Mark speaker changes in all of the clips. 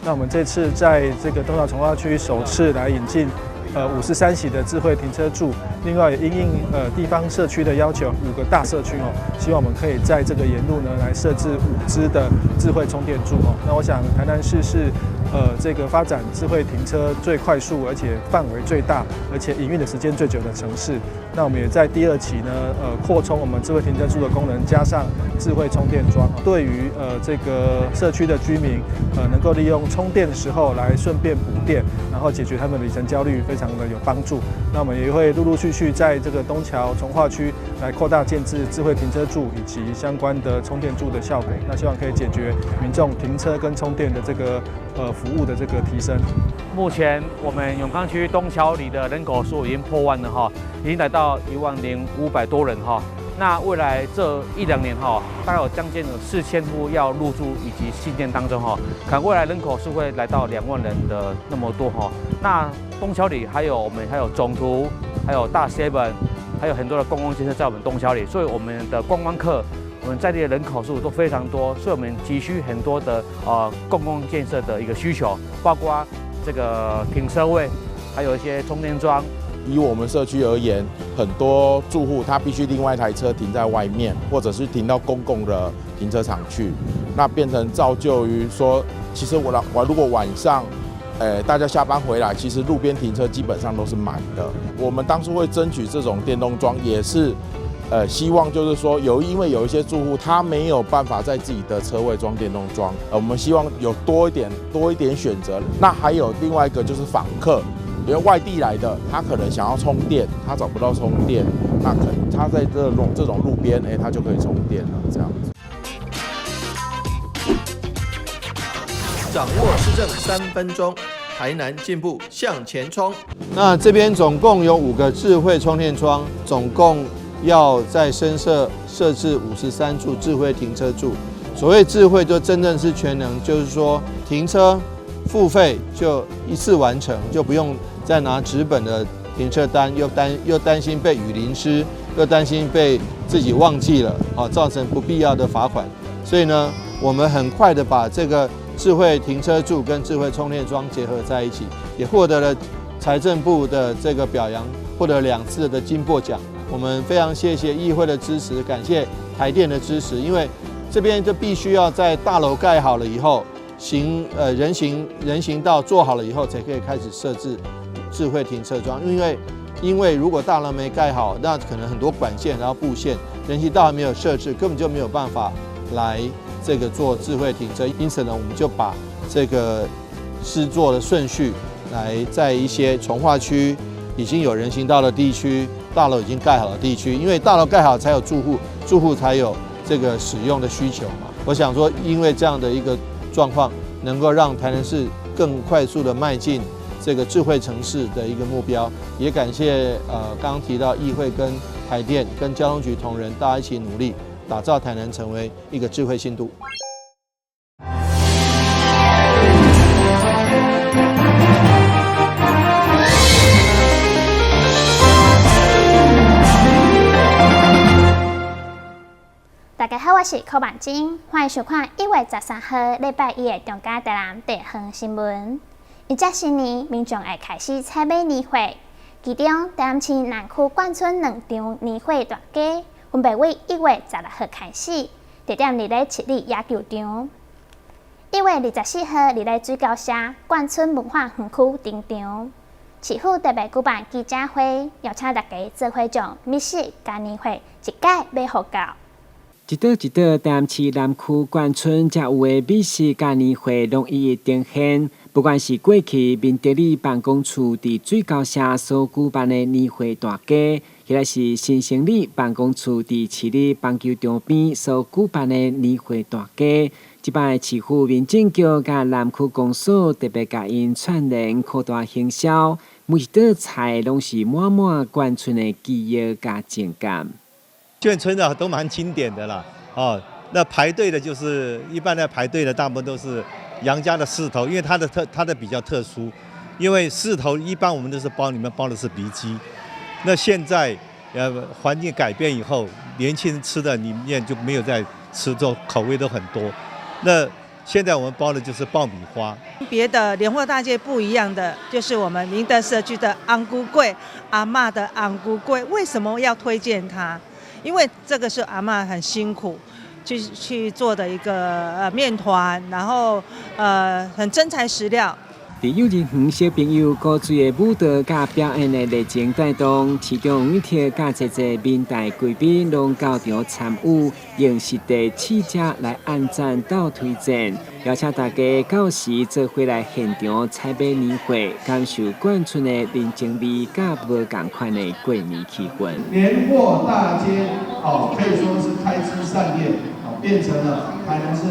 Speaker 1: 那我们这次在这个东桥从化区首次来引进53席的智慧停车柱，另外也因应地方社区的要求，5个大社区希望我们可以在这个沿路呢来设置5支的智慧充电柱那我想台南市是这个发展智慧停车最快速，而且范围最大，而且营运的时间最久的城市。那我们也在第2期呢扩充我们智慧停车柱的功能，加上智慧充电桩，对于这个社区的居民能够利用充电的时候来顺便补电，然后解决他们的里程焦虑，非常的有帮助。那我们也会陆陆续续在这个东桥从化区来扩大建置智慧停车柱以及相关的充电柱的效果，那希望可以解决民众停车跟充电的这个服务的这个提升。
Speaker 2: 目前我们永康区东桥里的人口数已经破万了已经来到10500多人那未来这1-2年大概有将近4000户要入住以及新建当中可能未来人口数会来到2万人的那么多那东桥里我们还有总图，还有大 7， 还有很多的公共建设在我们东桥里，所以我们的观光客，我们在地的人口数都非常多，所以我们急需很多的公共建设的一个需求，包括这个停车位，还有一些充电桩。
Speaker 3: 以我们社区而言，很多住户他必须另外一台车停在外面，或者是停到公共的停车场去，那变成造就于说，其实我如果晚上，大家下班回来，其实路边停车基本上都是满的。我们当初会争取这种电动桩，也是，希望就是说因为有一些住户他没有办法在自己的车位装电动桩，我们希望有多一点选择。那还有另外一个就是访客。因为外地来的，他可能想要充电，他找不到充电，那可能他在这种路边，他就可以充电了，这样子。
Speaker 4: 掌握市政3分钟，台南进步向前冲。
Speaker 5: 那这边总共有5个智慧充电桩，总共要在深设置53柱智慧停车柱。所谓智慧，就真正是全能，就是说停车付费就一次完成，就不用再拿纸本的停车单，又担心被雨淋湿，又担心被自己忘记了，造成不必要的罚款。所以呢，我们很快的把这个智慧停车柱跟智慧充电桩结合在一起，也获得了财政部的这个表扬，获得2次的金擘奖。我们非常谢谢议会的支持，感谢台电的支持，因为这边就必须要在大楼盖好了以后，人行道做好了以后，才可以开始设置智慧停车桩。因为如果大楼没盖好，那可能很多管线然后布线，人行道还没有设置，根本就没有办法来这个做智慧停车。因此呢，我们就把这个施作的顺序来在一些从化区已经有人行道的地区，大楼已经盖好的地区，因为大楼盖好才有住户，住户才有这个使用的需求嘛。我想说，因为这样的一个状况，能够让台南市更快速的迈进这个智慧城市的一个目标，也感谢刚刚提到议会跟台电跟交通局同仁，大家一起努力，打造台南成为一个智慧新都。
Speaker 6: 大家好，我是柯万金，欢迎收看1月13号礼拜1的中嘉台南地方新闻。迎接新年，民众会开始采买年货，其中台南市南区冠村2场年货大街，分别为1月16号开始，地点伫咧七里野球场；1月24号伫咧水沟社冠村文化园区停场。市府特别举办记者会，邀请大家做伙将美食甲年货一届买好到。
Speaker 7: 一道一道台南市南区冠村才有的美食嘉年华拢一一呈现，不管是过去民德里办公处伫水沟社所举办的年会大街，或者是新生里办公处伫七里棒球场边所举办的年会大街，即摆市府民政局甲南区公所特别甲因串联扩大行销，每一道菜拢是满满冠村的记忆甲情感。
Speaker 8: 眷村的都蛮经典的啦，那排队的就是一般的排队的大部分都是杨家的狮头，因为它的比较特殊，因为狮头一般我们都是里面包的是鼻鸡，那现在环境改变以后，年轻人吃的里面就没有在吃，这口味都很多。那现在我们包的就是爆米花。
Speaker 9: 别的年货大街不一样的，就是我们明德社区的昂菇粿，阿嬷的昂菇粿，为什么要推荐它？因为这个是阿嬷很辛苦去做的一个面团，然后很真材实料。
Speaker 7: 伫幼儿园小朋友高水的舞蹈甲表演的热情带动，其中一条甲侪侪民代贵宾拢到场参与，用实地试食来按赞到推荐，邀请大家到时做伙来现场采买年货，感受眷村的人情味甲无共款的过年气氛。
Speaker 10: 年货大街可以说是开枝散叶，变成了台南市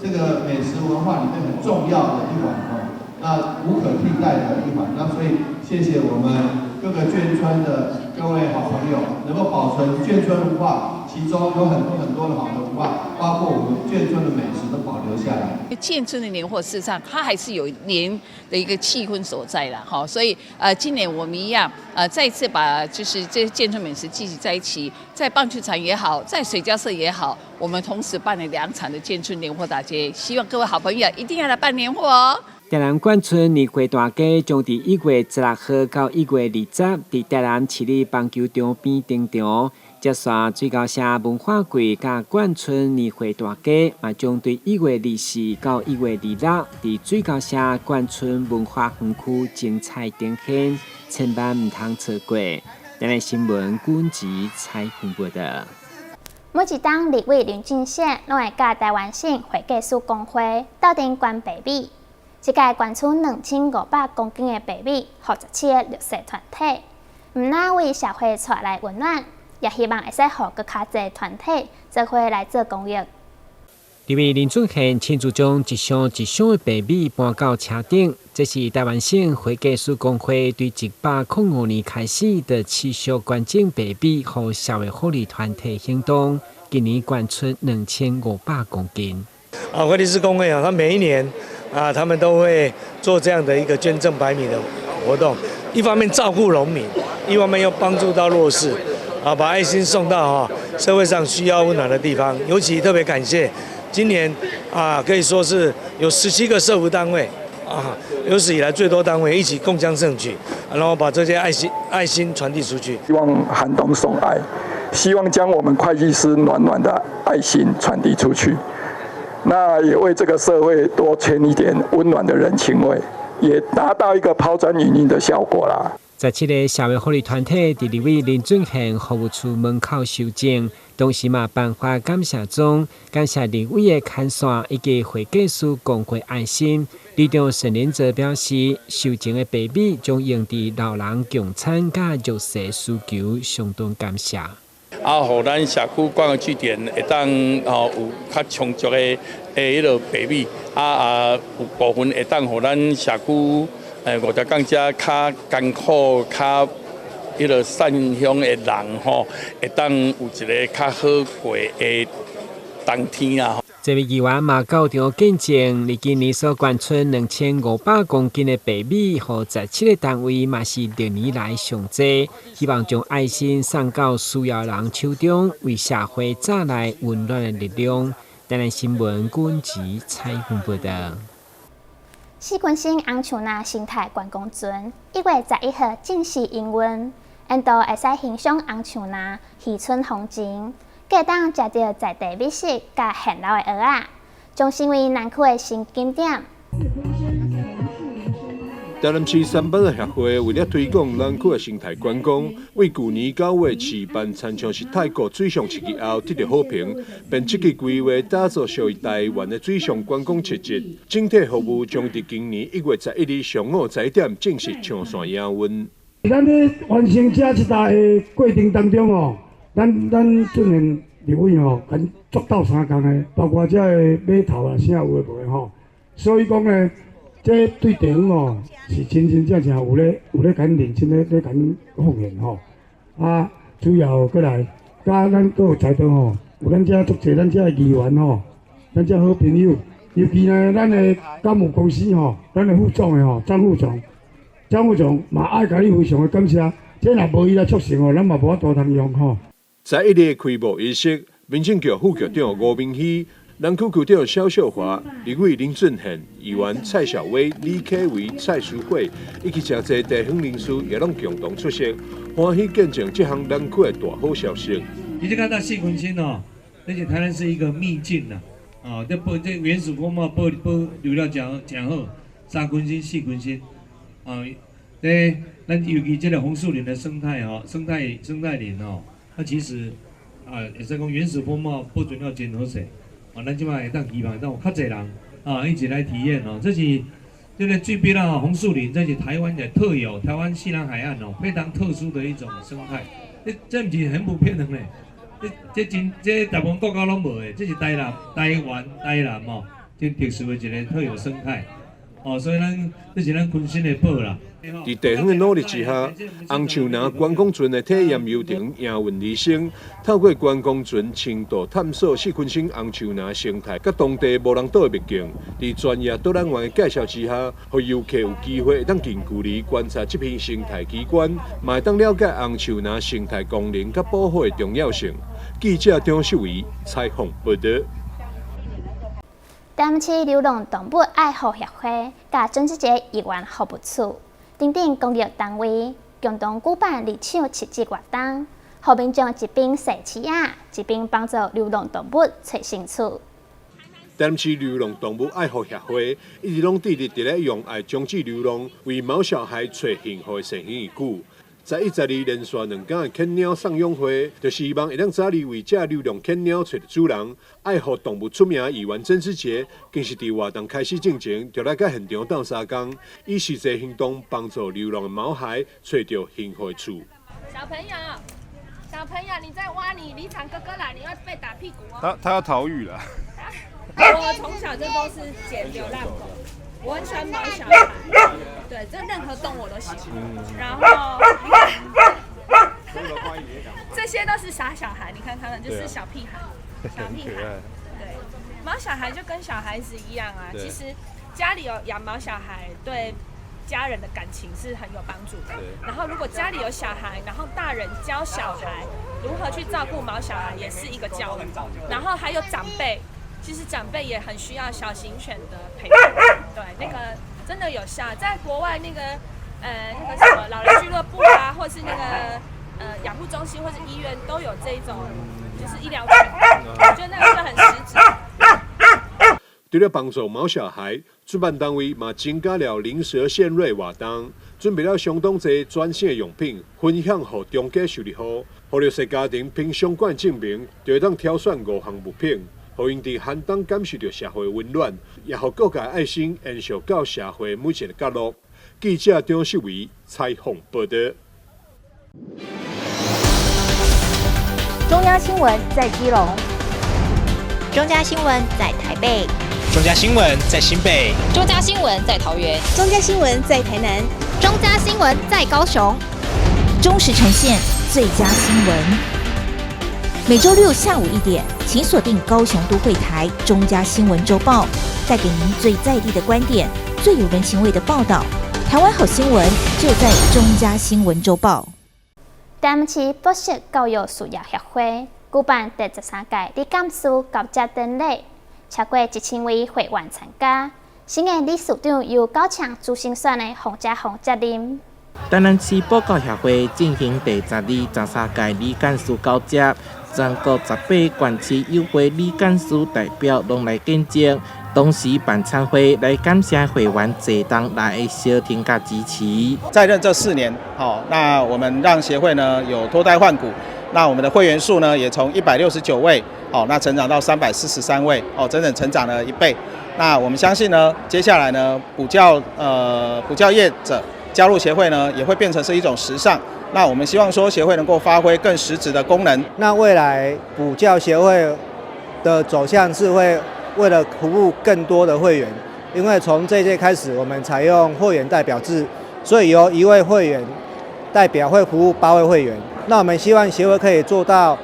Speaker 10: 这个美食文化里面很重要的一环那无可替代的一环。那所以谢谢我们各个眷村的各位好朋友，能够保存眷村文化，其中有很多的好的文化，包括我们眷村的美食都保留下来。
Speaker 11: 眷村的年货事实上它还是有年的一个气氛所在啦，哈，所以今年我们一样再一次把就是这些眷村美食聚集在一起，在棒球场也好，在水交社也好，我们同时办了2场的眷村年货大街，希望各位好朋友一定要来办年货哦。
Speaker 7: 台南眷村年货大街将伫1月16號到1月20，伫台南市立棒球場邊登場。接續水高社文化季甲眷村年貨大街，嘛將對1月24到1月26，伫水高社眷村文化園區精彩呈現，千萬唔通錯過。台南新聞管吉採訪報道。
Speaker 6: 每一檔立委林俊憲攏會甲台灣省會計師公會鬥陣關白米。一屆捐出2500公斤的白米，予17個綠色團體，唔單為社會帶來溫暖，也希望會使予更較濟團體做伙來做公益。
Speaker 7: 立委林俊憲親自將一箱一箱的白米搬到車頂，這是台灣省會計師公會對1805年開始的持續捐贈白米予社會福利團體行動，今年捐出2500公斤。
Speaker 12: 會計師公會它每一年他們都會做這樣的一個捐贈白米的活動，一方面照顧農民，一方面又幫助到弱勢，把愛心送到社會上需要溫暖的地方。尤其特別感謝今年可以說是有17個社福單位有史以來最多單位一起共襄盛舉，然後把這些愛心傳遞出去。
Speaker 13: 希望寒冬送愛，希望將我們會計師暖暖的愛心傳遞出去。那也為這個社會多添一點溫暖的人情味，也達到一個拋磚引玉的效果啦。
Speaker 7: 17個社會福利團體伫立委林俊憲服務處門口收證，同時嘛頒發感謝狀，感謝立委的牽線以及會計師公會愛心。里長沈連澤表示，收證的白米將用於老人共餐甲弱勢需求，相當感謝。
Speaker 14: 互咱社區關愛據點會當有較充足的迄個白米，有部分會當互咱社區50港遮較艱苦、較迄個善鄉的人會當有一個較好過的冬天啦。
Speaker 7: 這位議員嘛到場見證，你今年所捐出2500公斤的白米，予17個單位嘛是歷年來上濟，希望將愛心送到需要人手中，為社會帶來溫暖的力量。台南新聞管吉採訪報道。
Speaker 6: 四群星紅樹林生態觀光船1月11號正式營運，沿途會使欣賞紅樹林漁村風景。過當食到在地美食甲現老的蚵仔，將成為南區的新景點。
Speaker 15: 台南市三班的協會為了推廣南區的生態觀光，為去年9月試辦參詳是泰國水上設計後得到好評，並積極規劃打造屬於台灣的水上觀光設計。整體服務將在今年1月11日上午10點正式上線營運。
Speaker 16: 咱咧完成這一大的過程當中咱進行立委跟做到3工的，包括這個碼頭啊，啥有誒無誒所以講呢，這對地方是真正有咧甲認真咧甲奉獻主要過來，加咱各有在地有咱這足濟咱這個議員咱這好朋友，尤其呢咱的港務公司咱的副總的張副總嘛愛甲你非常的感謝，這若無伊來促成咱嘛無法度通用
Speaker 15: 在1日開幕儀式，民政局副局長吳明熙南区区长肖秀华、立委林俊宪、议员蔡小薇、李启维、蔡淑慧，以及诚侪地方人士也拢共同出席，欢喜见证这项南区的大好消息。
Speaker 17: 你就看到细菌星哦，而且台南是一个秘境呐，这原始风貌保留了真好，三群星、四群星，咱尤其这个红树林的生态林哦，它其实会使讲原始风貌保存了真好势，咱即摆会当希望有较侪人一起来体验哦，这是这个最边红树林，这是台湾的特有，台湾西南海岸非常特殊的一种生态，这不是很普遍的呢。这大部分国家拢无的，这是台南真特殊的一个特有生态。所以这是咱昆新的宝啦。
Speaker 15: 在地方的努力之下，红树林观光船的体验游程营运而生，透过观光船深度探索四群星红树林生态，甲当地无人岛的秘境，在专业导览员的介绍之下，让游客有机会当近距离观察这片生态奇观，嘛会当了解红树林生态功能甲保护的重要性。记者张秀仪采访报道。
Speaker 6: 台南市流浪动物爱护协会甲郑志杰议员服务处等等公益单位共同举办日抢七节活动，互民众一边洗饲仔，一边帮助流浪动物找新厝。
Speaker 15: 台南市流浪动物爱护协会一直拢致力伫咧用爱终止流浪，为毛小孩找幸福的盛行已久。在112连续2天的犬鸟送养会，就是希望会当早日为这流浪犬鸟找到主人。爱护动物出名的议员曾志杰，更是伫活动开始进前，就来到现场斗3工，以实际行动帮助流浪的毛孩找到幸福的厝。
Speaker 18: 小朋友，你在挖你离场哥哥来，你要被打屁股哦。
Speaker 19: 他要逃狱了。
Speaker 18: 我从小就都是捡流浪狗。我很喜欢毛小孩，对，这任何动物我都喜欢。然后，这些都是傻小孩，你看他们就是小屁孩，小屁孩。对，毛小孩就跟小孩子一样啊。其实家里有养毛小孩，对家人的感情是很有帮助的。然后，如果家里有小孩，然后大人教小孩如何去照顾毛小孩，也是一个教育。然后还有长辈。其实长辈也很需要小型犬的陪伴，对，那个真的有效。在国外那个什么老人俱乐部啊，或是那个养护中心或是医院都有这种就是医疗犬，我觉得那个是很实质。
Speaker 15: 为了帮助毛小孩，主办单位嘛增加了零食献瑞活动，准备了相当多专线用品，分享给中介受理户，互弱势家庭凭相关证明，就会当挑选5项物品。互因伫寒冬感受到社会温暖，也互各界爱心延续到社会每一个角落。记者张秀维采访报道。
Speaker 20: 中央新闻在基隆，中嘉新闻在台北，
Speaker 21: 中嘉新闻在新北，
Speaker 20: 中嘉新闻在桃园，
Speaker 22: 中嘉新闻在台南，
Speaker 20: 中嘉新闻在高雄，忠实呈现最佳新闻。每周6下午1点，请锁定高雄都会台中嘉新闻周报，带给您最在地的观点，最有人情味的报道。台湾好新闻就在中嘉新闻周报。
Speaker 6: 台南市博士教育事业协会举办第13届理监事交接典礼，超过1000位会员参加。新的理事长由高强主新选的洪家宏接任。
Speaker 23: 台南市报告协会进行第12、13届理监事交接。全国18县市友会理监事代表拢来见证，同时办餐会来感谢会员坐当来的小庭甲支持。
Speaker 24: 在任这4年，那我们让协会呢有脱胎换骨，那我们的会员数呢也从169位，那成长到343位，整整成长了1倍。那我们相信呢，接下来呢补教业者加入协会呢，也会变成是一种时尚。那我们希望说协会能够发挥更实质的功能。
Speaker 25: 那未来补教协会的走向是会为了服务更多的会员，因为从这一届开始，我们采用会员代表制，所以由1位会员代表会服务8位会员。那我们希望协会可以做到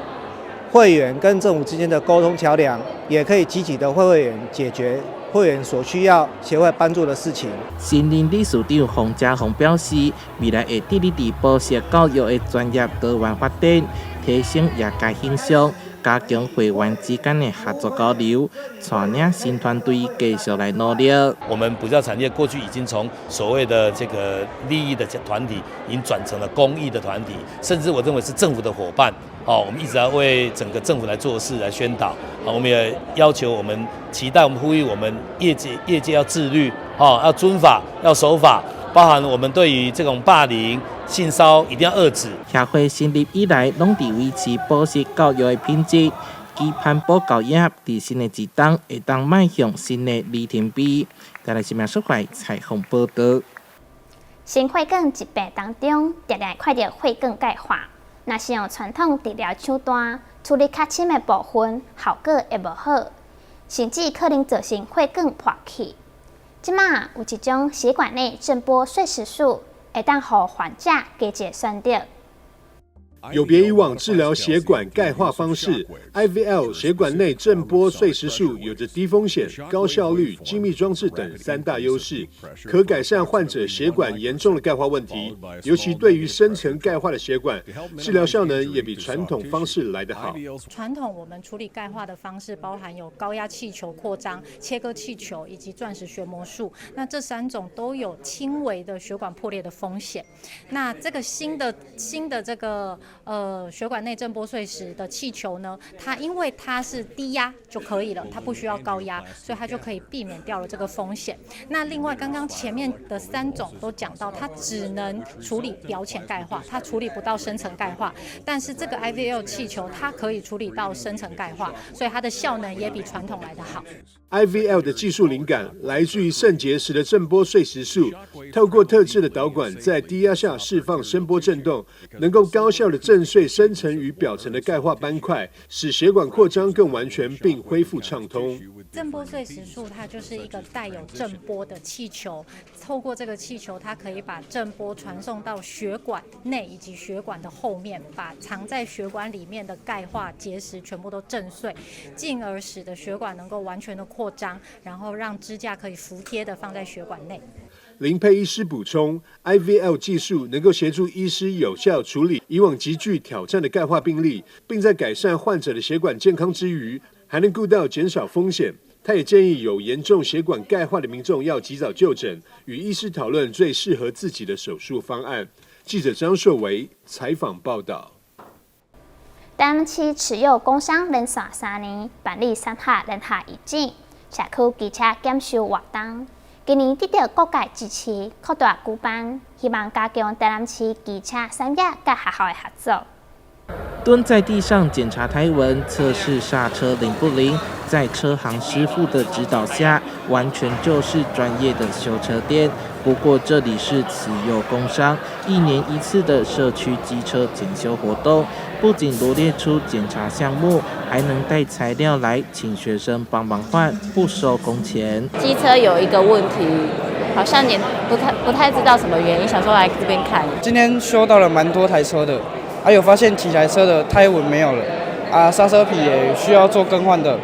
Speaker 25: 会员跟政府之间的沟通桥梁，也可以积极的为会员解决会员所需要协会帮助的事情。
Speaker 23: 新任理事长洪家宏表示，未来会致力于补习教育的专业多元发展，提升业界形象，加强会员之间的合作交流，带领新团队继续来努力。
Speaker 1: 我们补教产业过去已经从所谓的这个利益的团体，已经转成了公益的团体，甚至我认为是政府的伙伴。我们一直要为整个政府来做事、来宣导。我们也要求我们期待、我们呼吁我们业界要自律，要遵法、要守法，包含我们对于这种霸凌、性骚扰一定要遏止。
Speaker 23: 协会成立以来，拢伫维持保持教育的品质，期盼保教业伫新的一冬会当迈向新的里程碑。带来新闻社会采访报道。
Speaker 6: 新血管疾病当中，常常看到血管钙化。若是用传统治疗手段处理较深的部分，效果会无好，甚至可能造成血管破去。即马有一种血管内震波碎石术，会当互患者加一个选择。
Speaker 15: 有别以往治疗血管钙化方式 ，IVL 血管内震波碎石术有着低风险、高效率、精密装置等3大优势，可改善患者血管严重的钙化问题。尤其对于深层钙化的血管，治疗效能也比传统方式来得好。
Speaker 2: 传统我们处理钙化的方式包含有高压气球扩张、切割气球以及钻石血膜术。那这3种都有轻微的血管破裂的风险。那这个新的这个血管内震波碎石的气球呢，它因为它是低压就可以了，它不需要高压，所以它就可以避免掉了这个风险。那另外刚刚前面的3种都讲到，它只能处理表浅钙化，它处理不到深层钙化，但是这个 IVL 气球它可以处理到深层钙化，所以它的效能也比传统来得好。
Speaker 15: IVL 的技术灵感来自于肾结石的震波碎石术，透过特制的导管在低压下释放声波振动，能够高效的震碎深层与表层的钙化斑块，使血管扩张更完全并恢复畅通。
Speaker 2: 震波碎石术它就是一个带有震波的气球，透过这个气球，它可以把震波传送到血管内以及血管的后面，把藏在血管里面的钙化结石全部都震碎，进而使得血管能够完全的扩张，然后让支架可以服帖的放在血管内。
Speaker 15: 林佩医师补充 ，IVL 技术能够协助医师有效处理以往极具挑战的钙化病例，并在改善患者的血管健康之余，还能顾到减少风险。他也建议有严重血管钙化的民众要及早就诊，与医师讨论最适合自己的手术方案。记者张硕维采访报道。
Speaker 6: 台南市持有工商连续3年办理3下联合义诊，社区机车检修活动。今年得到各界支持，扩大举办，希望加强台南市机车产业甲学校的合作。
Speaker 23: 蹲在地上检查胎纹，测试刹车灵不灵，在车行师傅的指导下，完全就是专业的修车店。不过这里是慈幼工商1年1次的社区机车检修活动，不仅罗列出检查项目，还能带材料来请学生帮忙换，不收工钱。
Speaker 3: 机车有一个问题，好像也不太知道什么原因，想说来这边看。
Speaker 19: 今天修到了蛮多台车的，还有发现几台车的胎纹没有了，刹车皮也需要做更换的，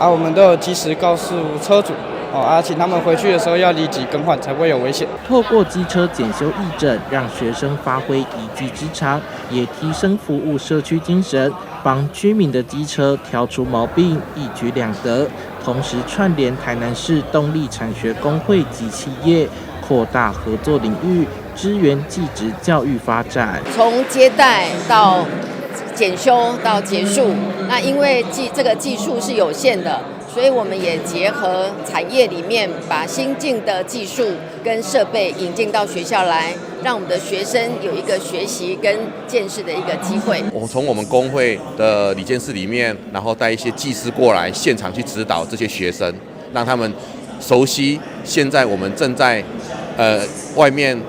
Speaker 19: 我们都有及时告诉车主。请他们回去的时候要立即更换，才不会有危险。
Speaker 23: 透过机车检修义诊，让学生发挥一技之长，也提升服务社区精神，帮居民的机车挑出毛病，一举两得。同时串联台南市动力产学工会及企业，扩大合作领域，支援技职教育发展。
Speaker 22: 从接待到检修到结束，那因为这个技术是有限的。所以我们也结合产业里面，把新进的技术跟设备引进到学校来，让我们的学生有一个学习跟见识的一个机会。
Speaker 26: 我从我们工会的理监事里面，然后带一些技师过来现场去指导这些学生，让他们熟悉现在我们正在外面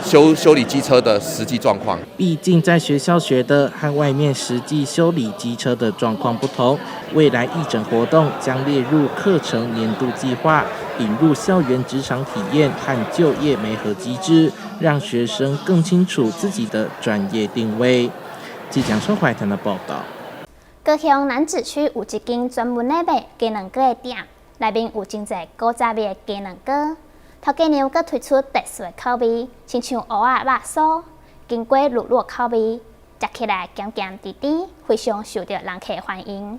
Speaker 26: 修理机车的实际状况。
Speaker 23: 毕竟在学校学的和外面实际修理机车的状况不同，未来义诊活动将列入课程年度计划，引入校园职场体验和就业媒合机制，让学生更清楚自己的专业定位。记者张怀谈的报道。
Speaker 6: 高雄楠梓区有一间专门在卖鸡卵糕的店，内面有真侪古早味的鸡卵糕。头家娘佫推出特殊的口味，亲像蚵仔肉酥，经过乳酪口味，食起来咸咸甜甜，非常受到人客欢迎。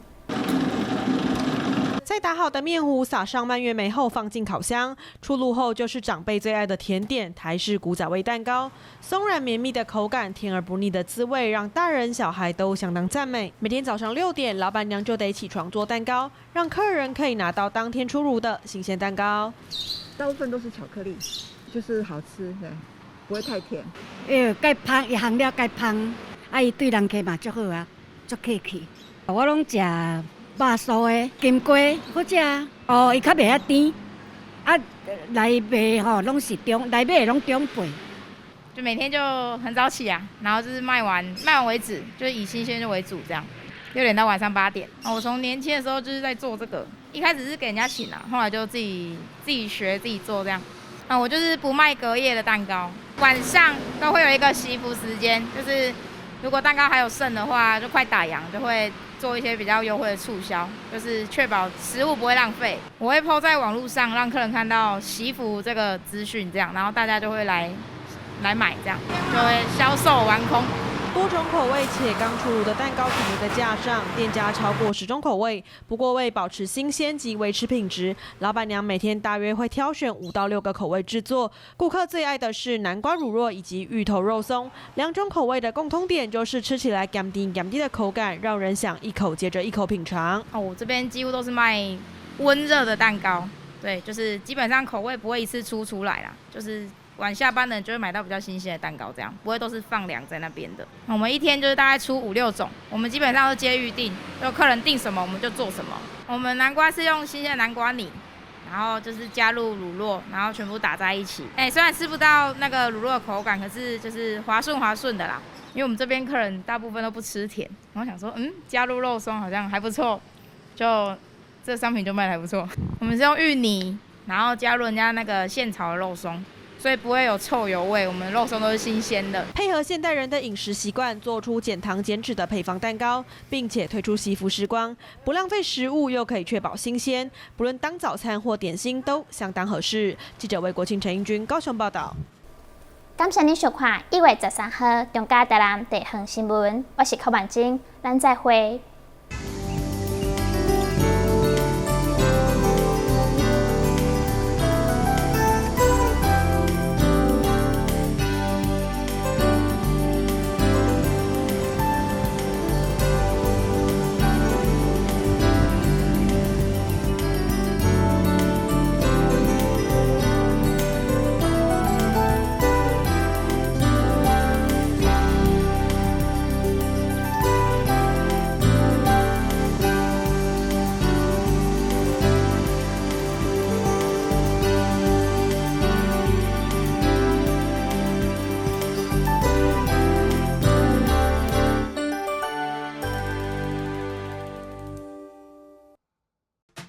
Speaker 4: 在打好的面糊撒上蔓越莓后，放进烤箱。出炉后就是长辈最爱的甜点——台式古早味蛋糕。松软绵密的口感，甜而不腻的滋味，让大人小孩都相当赞美。每天早上6点，老板娘就得起床做蛋糕，让客人可以拿到当天出炉的新鲜蛋糕。
Speaker 5: 大部分都是巧克力，就是好吃，对，不会太甜。
Speaker 8: 介芳，伊烘了介芳，伊对人客嘛足好啊，足客气。我拢食肉酥的金粿好食哦，伊较袂遐甜，内卖吼拢是内卖拢中倍。
Speaker 9: 就每天就很早起啊，然后就是卖完为止，就是以新鲜为主这样，6点到晚上8点。我从年轻的时候就是在做这个，一开始是给人家请啊，后来就自己学自己做这样。我就是不卖隔夜的蛋糕，晚上都会有一个惜福时间，就是如果蛋糕还有剩的话，就快打烊就会做一些比较优惠的促销，就是确保食物不会浪费。我会 po 在网络上，让客人看到惜福这个资讯，这样，然后大家就会来买，这样就会销售完空。
Speaker 4: 多种口味且刚出炉的蛋糕停留在架上，店家超过10种口味。不过为保持新鲜及维持品质，老板娘每天大约会挑选5到6个口味制作。顾客最爱的是南瓜乳酪以及芋头肉松，2种口味的共通点就是吃起来咸甜咸甜的口感，让人想一口接着一口品尝。
Speaker 9: 我这边几乎都是卖温热的蛋糕，对，就是基本上口味不会一次出来啦，就是晚下班的人就会买到比较新鲜的蛋糕，这样不会都是放凉在那边的。我们一天就是大概出5、6种，我们基本上都接预定，就客人订什么我们就做什么。我们南瓜是用新鲜的南瓜泥，然后就是加入乳酪，然后全部打在一起。虽然吃不到那个乳酪的口感，可是就是滑顺的啦。因为我们这边客人大部分都不吃甜，然后想说，加入肉松好像还不错，就这商品就卖得还不错。我们是用芋泥，然后加入人家那个现炒的肉松。所以不会有臭油味，我们肉松都是新鲜的。
Speaker 4: 配合现代人的饮食习惯，做出减糖减脂的配方蛋糕，并且推出惜福时光，不浪费食物又可以确保新鲜，不论当早餐或点心都相当合适。记者魏国庆、陈英君高雄报道。
Speaker 6: 感谢您收看1月13号中嘉台南地方新闻，我是柯万金，咱再会。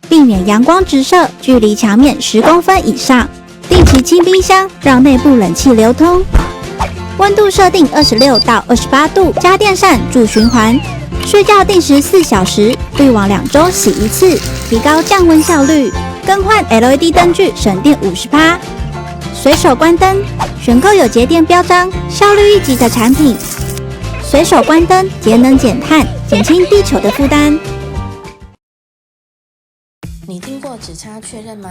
Speaker 10: 避免阳光直射，距离墙面10公分以上。定期清冰箱，让内部冷气流通。温度设定26到28度，家电扇助循环。睡觉定时4小时，滤网2周洗1次，提高降温效率。更换 LED 灯具省电50%。随手关灯，选购有节电标章、效率1级的产品。随手关灯，节能减碳，减轻地球的负担。
Speaker 11: 你听过指差确认吗？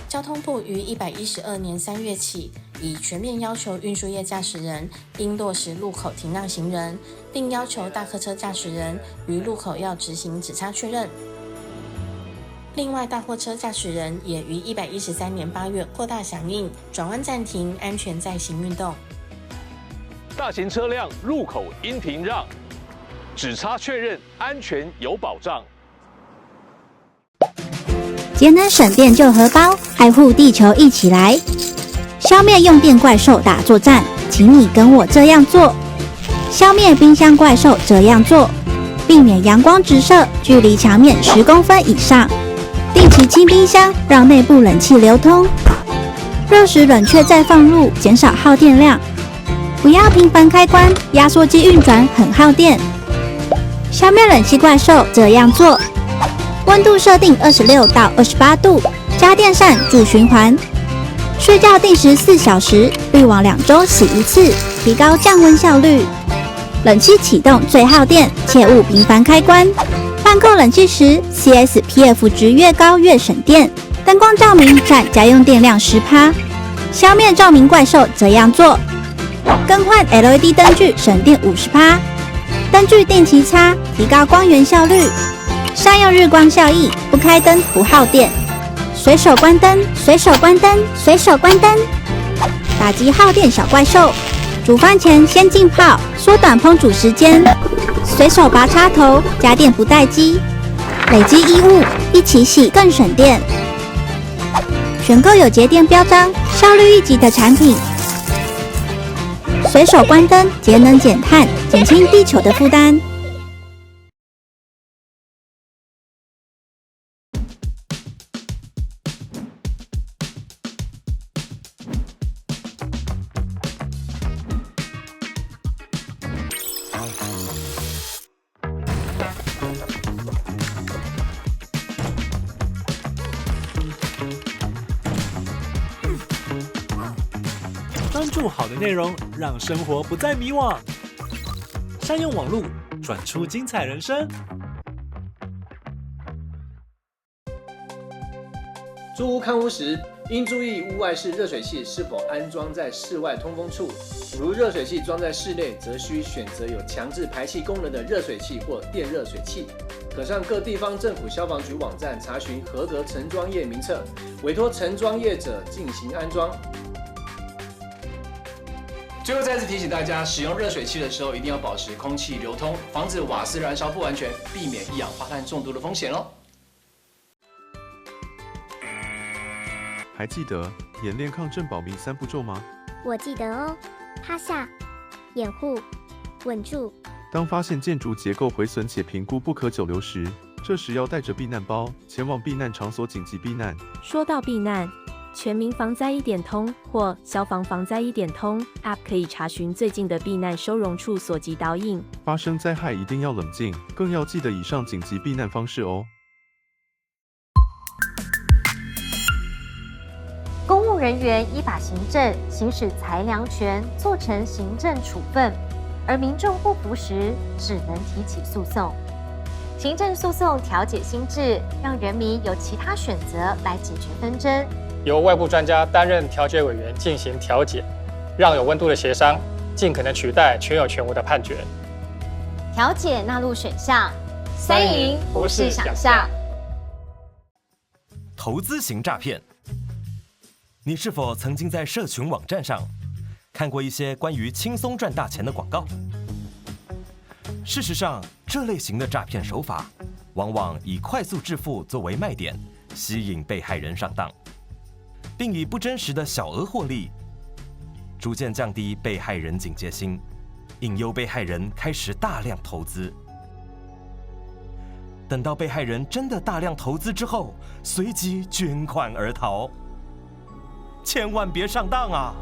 Speaker 11: 交通部于112年3月起，已全面要求运输业驾驶人应落实路口停让行人，并要求大客车驾驶人于路口要执行指差确认。另外，大货车驾驶人也于113年8月扩大响应，转弯暂停，安全再行运动。
Speaker 27: 大型车辆路口应停让，指差确认，安全有保障。
Speaker 10: 节能省电救荷包，爱护地球一起来！消灭用电怪兽大作战，请你跟我这样做。消灭冰箱怪兽这样做，避免阳光直射，距离墙面10公分以上。定期清冰箱，让内部冷气流通。热时冷却再放入，减少耗电量。不要频繁开关，压缩机运转很耗电。消灭冷气怪兽这样做。温度设定26到28度，家电扇助循环。睡觉定时4小时，滤网2周洗1次，提高降温效率。冷气启动最耗电，切勿频繁开关。换购冷气时 ，CSPF 值越高越省电。灯光照明占家用电量10%，消灭照明怪兽这样做。更换 LED 灯具省电50%，灯具定期擦，提高光源效率。善用日光效益，不开灯不耗电。随手关灯，随手关灯，随手关灯，打击耗电小怪兽。煮饭前先浸泡，缩短烹煮时间。随手拔插头，家电不待机。累积衣物一起洗更省电。选购有节电标章、效率一级的产品。随手关灯，节能减碳，减轻地球的负担。
Speaker 7: 专注好的内容，让生活不再迷惘。善用网络，转出精彩人生。
Speaker 12: 租屋看屋时，应注意屋外式热水器是否安装在室外通风处。如热水器装在室内，则需选择有强制排气功能的热水器或电热水器。可上各地方政府消防局网站查询合格承装业名册，委托承装业者进行安装。最后再次提醒大家，使用热水器的时候一定要保持空气流通，防止瓦斯燃烧不完全，避免一氧化碳中毒的风险哦。
Speaker 13: 还记得演练抗震保密3步骤吗？
Speaker 14: 我记得哦，趴下、掩护、稳住。
Speaker 13: 当发现建筑结构毁损且评估不可久留时，这时要带着避难包前往避难场所紧急避难。
Speaker 16: 说到避难，全民防灾1点通或消防防灾1点通 App 可以查询最近的避难收容处所及导引。
Speaker 13: 发生灾害一定要冷静，更要记得以上紧急避难方式哦。
Speaker 17: 公务人员依法行政，行使裁量权，做成行政处分，而民众不服时，只能提起诉讼。行政诉讼调解新制，让人民有其他选择来解决纷争。
Speaker 18: 由外部专家担任调解委员进行调解，让有温度的协商尽可能取代全有全无的判决。
Speaker 17: 调解纳入选项，3赢不是想象。
Speaker 28: 投资型诈骗，你是否曾经在社群网站上看过一些关于轻松赚大钱的广告？事实上，这类型的诈骗手法往往以快速致富作为卖点，吸引被害人上当，并以不真实的小额获利，逐渐降低被害人警戒心，引诱被害人开始大量投资。等到被害人真的大量投资之后，随即捐款而逃。千万别上当啊！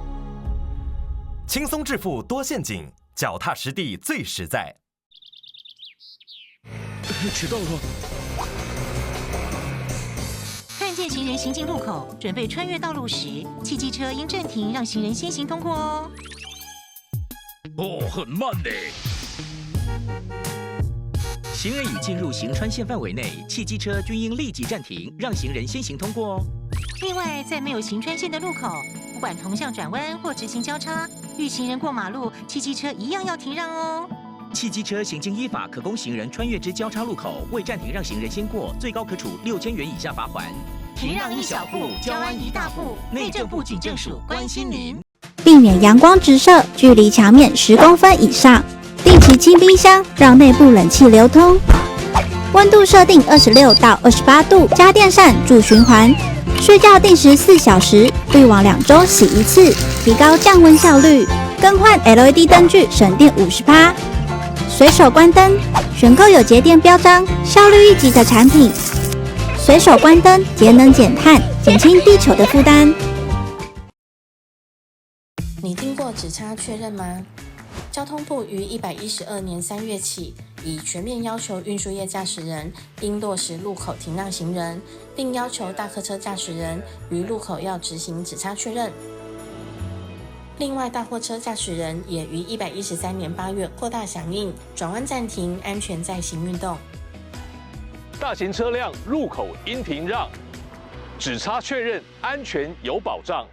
Speaker 28: 轻松致富多陷阱，脚踏实地最实在。
Speaker 29: 迟到了。
Speaker 20: 看见行人行进路口，准备穿越道路时，汽机车应暂停，让行人先行通过哦。
Speaker 29: 哦，很慢呢。行人已进入行穿线范围内，汽机车均应立即暂停，让行人先行通过哦。
Speaker 20: 另外，在没有行穿线的路口，不管同向转弯或直行交叉，遇行人过马路，汽机车一样要停让哦。
Speaker 29: 汽机车行经依法可供行人穿越之交叉路口，未暂停让行人先过，最高可处6000元以下罚款。
Speaker 20: 停让一小步，交安一大步。内政部警政署关心您。
Speaker 10: 避免阳光直射，距离墙面10公分以上。定期清冰箱，让内部冷气流通。温度设定26到28度，家电扇助循环。睡觉定时4小时，滤网2周洗1次，提高降温效率。更换 LED 灯具省电50%。随手关灯，选购有节电标章、效率一级的产品。随手关灯，节能减碳，减轻地球的负担。
Speaker 11: 你听过只差确认吗？交通部于112年3月起，已全面要求运输业驾驶人应落实路口停让行人，并要求大客车驾驶人于路口要执行只差确认。另外，大货车驾驶人也于113年8月扩大响应，转弯暂停，安全再行运动。
Speaker 27: 大型车辆入口应停让，只差确认安全有保障。